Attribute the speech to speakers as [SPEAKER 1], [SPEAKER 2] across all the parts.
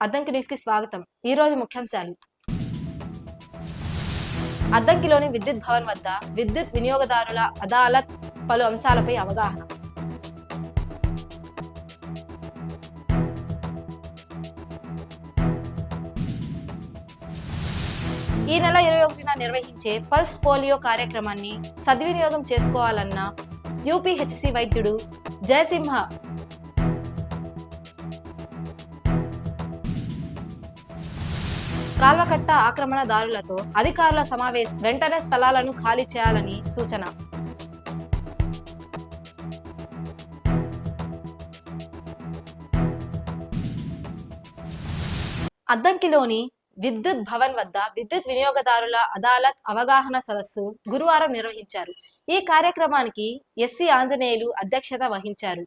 [SPEAKER 1] Addanki news కి స్వాగతం. ఈ రోజు ముఖ్యాంశాలు. అద్దంకిలోని విద్యుత్ భవన్ వద్ద విద్యుత్ వినియోగదారుల అదాలత్, పలు అంశాలపై అవగాహన. ఈ నెల 21న నిర్వహించే పల్స్ పోలియో కార్యక్రమాన్ని సద్వినియోగం చేసుకోవాలన్న యూపీహెచ్సి వైద్యుడు జయసింహ. కాల్వకట్ట ఆక్రమణదారులతో అధికారుల సమావేశం, వెంటనే స్థలాలను ఖాళీ చేయాలని సూచన. అద్దంకిలోని విద్యుత్ భవన్ వద్ద విద్యుత్ వినియోగదారుల అదాలత్ అవగాహన సదస్సు గురువారం నిర్వహించారు. ఈ కార్యక్రమానికి ఎస్సీ ఆంజనేయులు అధ్యక్షత వహించారు.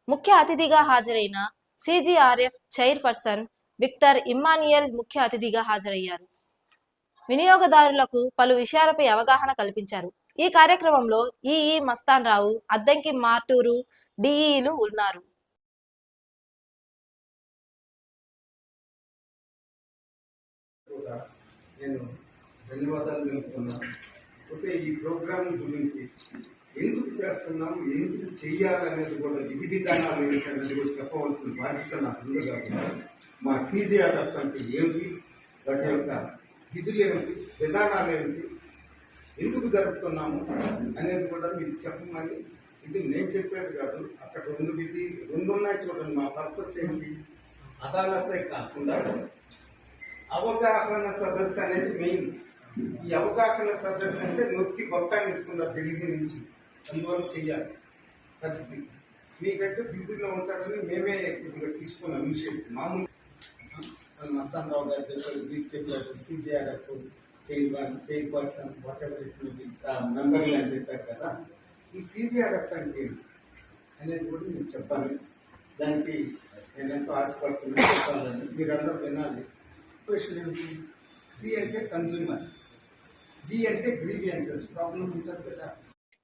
[SPEAKER 1] ముఖ్య అతిథిగా హాజరైన సిజిఆర్ఎఫ్ చైర్పర్సన్ విక్టర్ ఇమ్మానియల్ ముఖ్య అతిథిగా హాజరయ్యారు. వినియోగదారులకు పలు విషయాలపై అవగాహన కల్పించారు. ఈ కార్యక్రమంలో ఈఈ మస్తాన్ రావు, అద్దంకి మార్టూరు డిఈలు ఉన్నారు.
[SPEAKER 2] నేను ధన్యవాదాలు తెలుపుతున్నాను. అయితే ఈ ప్రోగ్రాం గురించి ఎందుకు చేస్తున్నాం, ఎందుకు చెయ్యాలనేది కూడా విధి విధానాలు ఏంటనేది కూడా చెప్పవలసిన బాధ్యత నాకు ఉంది. కాబట్టి మా సిజిఆర్ఎఫ్ అంటే ఏమిటి, వాటి యొక్క విధులు ఏమిటి, విధానాలు ఏమిటి, ఎందుకు జరుపుతున్నాము అనేది కూడా మీకు చెప్పమని. ఇది నేను చెప్పేది కాదు, అక్కడ రెండు ఉన్నాయి చూడండి. మా పర్పస్ ఏంటి, అదాలతే కాకుండా అవగాహన సదస్సు అనేది మెయిన్. ఈ అవగాహన సదస్సు అంటే నొక్కి బొక్కాన్ని ఇస్తున్నారు ఢిల్లీ నుంచి, అందువల్ల చెయ్యాలి. పరిస్థితి మీకంటే బిజీలో ఉంటారని మేమే కొద్దిగా తీసుకున్నాం ఇనిషియేటివ్. మామూలు మస్తాన్ రావు గారి దగ్గర మీరు చెప్పారు, సిజిఆర్ఎఫ్ చైర్పర్సన్ వాట్ ఎవర్ మెంబర్లు అని చెప్పారు కదా. ఈ సిజిఆర్ఎఫ్ అంటే అనేది కూడా మీరు చెప్పాలి. దానికి నేను ఎంతో ఆశపడుతున్నాను, చెప్పాలని మీరందరూ వినాలి. క్వశ్చన్ ఏంటి, సి అంటే కన్స్యూమర్, జి అంటే గ్రీవియన్సెస్, ప్రాబ్లమ్స్ ఉంటుంది కదా.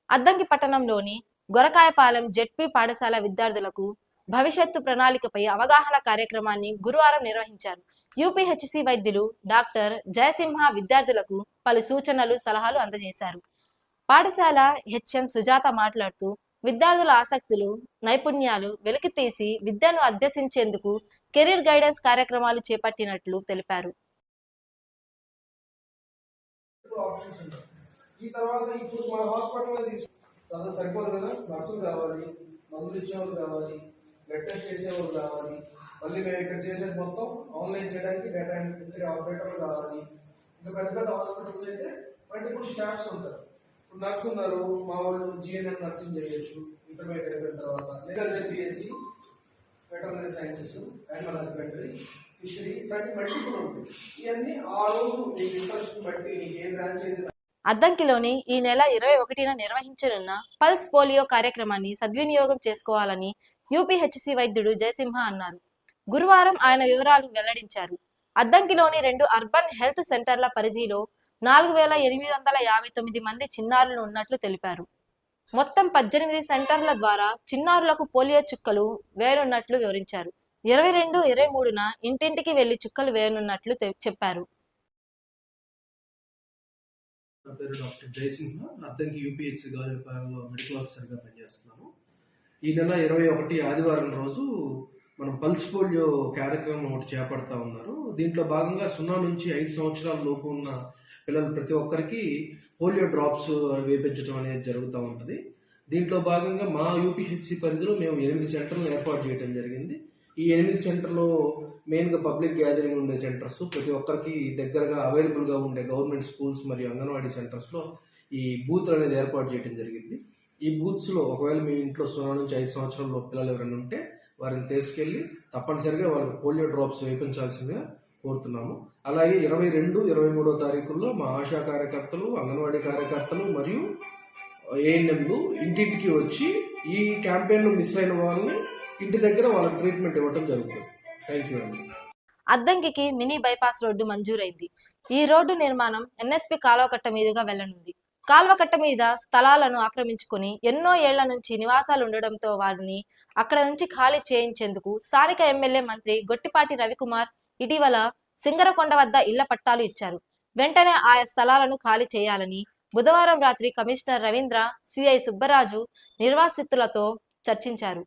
[SPEAKER 1] అద్దంకి పట్టణంలోని గొరకాయపాలెం జెడ్పీ పాఠశాల విద్యార్థులకు భవిష్యత్తు ప్రణాళికపై అవగాహన కార్యక్రమాన్ని గురువారం నిర్వహించారు. యూపీహెచ్సి వైద్యులు డాక్టర్ జయసింహ విద్యార్థులకు పలు సూచనలు, సలహాలు అందజేశారు. పాఠశాల హెచ్ఎం సుజాత మాట్లాడుతూ, విద్యార్థుల ఆసక్తులు, నైపుణ్యాలు వెలికితీసి విద్యను అభ్యసించేందుకు కెరీర్ గైడెన్స్ కార్యక్రమాలు చేపట్టినట్లు తెలిపారు.
[SPEAKER 3] ఈ తర్వాత ఇప్పుడు మన హాస్పిటల్లో చదువు సరిపోదు కదా, నర్సులు కావాలి, మందులు ఇచ్చేవాళ్ళు కావాలి, బ్లడ్ టెస్ట్ చేసేవాళ్ళు కావాలి. మళ్ళీ మేము ఇక్కడ చేసేది మొత్తం ఆన్లైన్ చేయడానికి డేటా ఎంట్రీ ఆపరేటర్లు కావాలి. ఇంకా పెద్ద పెద్ద హాస్పిటల్స్ అయితే మల్టిపుల్ స్టాఫ్స్ ఉంటారు. ఇప్పుడు నర్సు ఉన్నారు, మా వాళ్ళు జిఎన్ఎం నర్సింగ్ చేయొచ్చు ఇంటర్మీడియట్ అయిపోయిన తర్వాత. Legal ZPSC, veterinary sciences, animal husbandry, fishery, ఇట్లాంటి మల్టిపుల్ ఉంటాయి. ఇవన్నీ ఆ రోజు మీకు ఇంట్రెస్ట్ బట్టి మీకు ఏ బ్రాంచ్ అయితే.
[SPEAKER 1] అద్దంకిలోని ఈ నెల 21న నిర్వహించనున్న పల్స్ పోలియో కార్యక్రమాన్ని సద్వినియోగం చేసుకోవాలని యూపీహెచ్సి వైద్యుడు జయసింహ అన్నారు. గురువారం ఆయన వివరాలు వెల్లడించారు. అద్దంకిలోని 2 అర్బన్ హెల్త్ సెంటర్ల పరిధిలో 4859 మంది చిన్నారులు ఉన్నట్లు తెలిపారు. మొత్తం 18 సెంటర్ల ద్వారా చిన్నారులకు పోలియో చుక్కలు వేయనున్నట్లు వివరించారు. 22, 23న ఇంటింటికి వెళ్లి చుక్కలు వేయనున్నట్లు చెప్పారు.
[SPEAKER 4] నా పేరు డాక్టర్ జయసింహ. అద్దంకి యూపీహెచ్సి గాజులపాలెంలో మెడికల్ ఆఫీసర్గా పనిచేస్తున్నాను. ఈ నెల 21 ఆదివారం రోజు మనం పల్స్ పోలియో కార్యక్రమం ఒకటి చేపడతా ఉన్నారు. దీంట్లో భాగంగా 0 నుంచి 5 సంవత్సరాల లోపు ఉన్న పిల్లలు ప్రతి ఒక్కరికి పోలియో డ్రాప్స్ వేపించడం అనేది జరుగుతూ ఉంటుంది. దీంట్లో భాగంగా మా యూపీహెచ్సి పరిధిలో మేము 8 సెంటర్లను ఏర్పాటు చేయడం జరిగింది. ఈ 8 సెంటర్లో మెయిన్గా పబ్లిక్ గ్యాదరింగ్ ఉండే సెంటర్స్, ప్రతి ఒక్కరికి దగ్గరగా అవైలబుల్గా ఉండే గవర్నమెంట్ స్కూల్స్ మరియు అంగన్వాడీ సెంటర్స్లో ఈ బూత్లు అనేది ఏర్పాటు చేయడం జరిగింది. ఈ బూత్స్లో ఒకవేళ మీ ఇంట్లో 0 నుంచి 5 సంవత్సరాల పిల్లలు ఎవరైనా ఉంటే వారిని తీసుకెళ్ళి తప్పనిసరిగా వాళ్ళకి పోలియో డ్రాప్స్ వేయించాల్సిందిగా కోరుతున్నాము. అలాగే 22, 23 తారీఖుల్లో మా ఆశా కార్యకర్తలు, అంగన్వాడీ కార్యకర్తలు మరియు ఏఎన్ఎంలు ఇంటింటికి వచ్చి ఈ క్యాంపెయిన్లో మిస్ అయిన వాళ్ళని ఇంటి దగ్గర వాళ్ళకి ట్రీట్మెంట్ ఇవ్వడం జరుగుతుంది. థ్యాంక్ యూ అండి.
[SPEAKER 1] అద్దంకికి మినీ బైపాస్ రోడ్డు మంజూరైంది. ఈ రోడ్డు నిర్మాణం ఎన్ఎస్పి కాలువకట్ట మీదుగా వెళ్లనుంది. కాల్వకట్ట మీద స్థలాలను ఆక్రమించుకుని ఎన్నో ఏళ్ల నుంచి నివాసాలు ఉండడంతో వారిని అక్కడ నుంచి ఖాళీ చేయించేందుకు స్థానిక ఎమ్మెల్యే మంత్రి గొట్టిపాటి రవికుమార్ ఇటీవల సింగరకొండ వద్ద ఇళ్ల పట్టాలు ఇచ్చారు. వెంటనే ఆయా స్థలాలను ఖాళీ చేయాలని బుధవారం రాత్రి కమిషనర్ రవీంద్ర, సిఐ సుబ్బరాజు నిర్వాసితులతో చర్చించారు.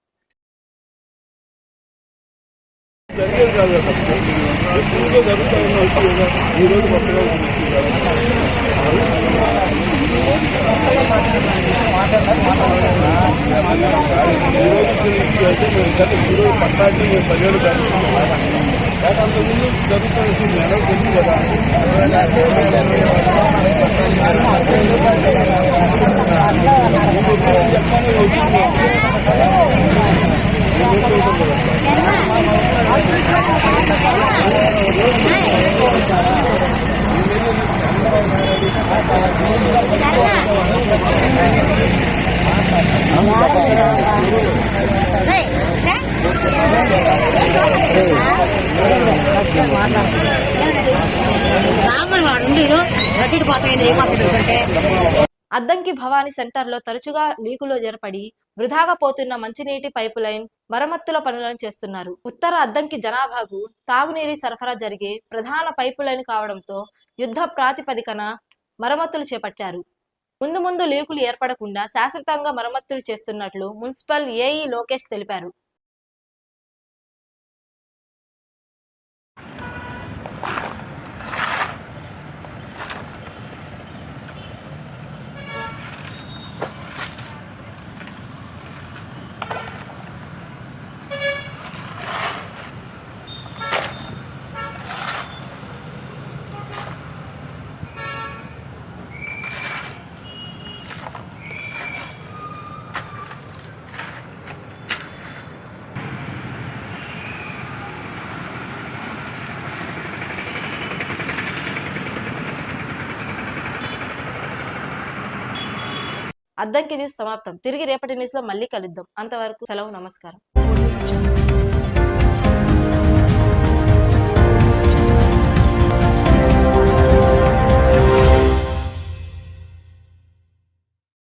[SPEAKER 1] అద్దంకి భవానీ సెంటర్లో తరచుగా లీకులు ఏర్పడి వృధాగా పోతున్న మంచినీటి పైపు లైన్ మరమ్మతుల పనులను చేస్తున్నారు. ఉత్తర అద్దంకి జనాభాకు తాగునీరు సరఫరా జరిగే ప్రధాన పైపు లైన్ కావడంతో యుద్ధ ప్రాతిపదికన మరమ్మతులు చేపట్టారు. ముందు లీకులు ఏర్పడకుండా శాశ్వతంగా మరమ్మతులు చేస్తున్నట్లు మున్సిపల్ ఏఈ లోకేష్ తెలిపారు. అద్దంకి న్యూస్ సమాప్తం. తిరిగి రేపటి న్యూస్ లో మళ్ళీ కలుద్దాం. అంతవరకు సెలవు, నమస్కారం.